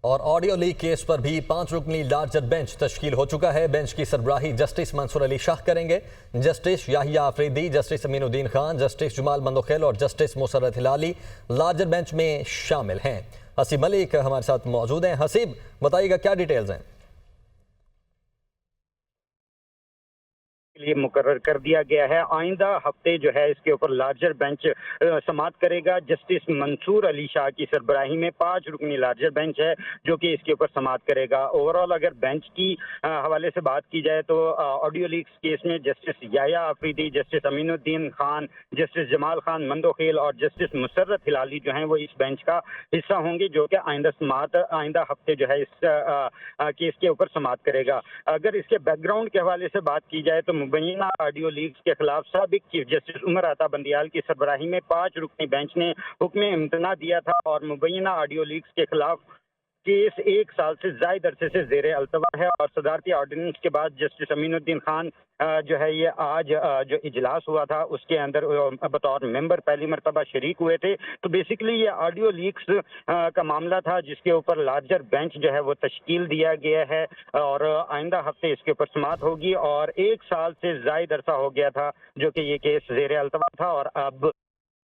اور audio leak case پر بھی 5 رکنی لارجر بینچ تشکیل ہو چکا ہے۔ بینچ کی سربراہی جسٹس منصور علی شاہ کریں گے۔ جسٹس یحییٰ آفریدی، جسٹس امین الدین خان، جسٹس جمال مندوخیل اور جسٹس مسرت ہلالی لارجر بینچ میں شامل ہیں۔ حسیب ملک ہمارے ساتھ موجود ہیں۔ حسیب، بتائیے گا کیا ڈیٹیلز ہیں؟ لیے مقرر کر دیا گیا ہے۔ آئندہ ہفتے جو ہے اس کے اوپر لارجر بینچ سماعت کرے گا۔ جسٹس منصور علی شاہ کی سربراہی میں 5 رکنی لارجر بینچ ہے جو کہ اس کے اوپر سماعت کرے گا۔ اوورال اگر بینچ کی حوالے سے بات کی جائے تو آڈیو لیکس کیس میں جسٹس یحییٰ آفریدی، جسٹس امین الدین خان، جسٹس جمال خان مندوخیل اور جسٹس مسرت ہلالی جو ہیں وہ اس بینچ کا حصہ ہوں گے، جو کہ آئندہ ہفتے جو ہے اس کیس کے اوپر سماعت کرے گا۔ اگر اس کے بیک گراؤنڈ کے حوالے سے بات کی جائے تو مبینہ آڈیو لیکس کے خلاف سابق چیف جسٹس عمر عطا بندیال کی سربراہی میں 5 رکنی بینچ نے حکم امتناع دیا تھا اور مبینہ آڈیو لیکس کے خلاف کیس 1 سال سے زائد عرصے سے زیر التوا ہے۔ اور صدارتی آرڈیننس کے بعد جسٹس امین الدین خان جو ہے یہ آج جو اجلاس ہوا تھا اس کے اندر بطور ممبر پہلی مرتبہ شریک ہوئے تھے۔ تو بیسیکلی یہ آڈیو لیکس کا معاملہ تھا جس کے اوپر لارجر بینچ جو ہے وہ تشکیل دیا گیا ہے اور آئندہ ہفتے اس کے اوپر سماعت ہوگی۔ اور 1 سال سے زائد عرصہ ہو گیا تھا جو کہ یہ کیس زیر التوا تھا اور اب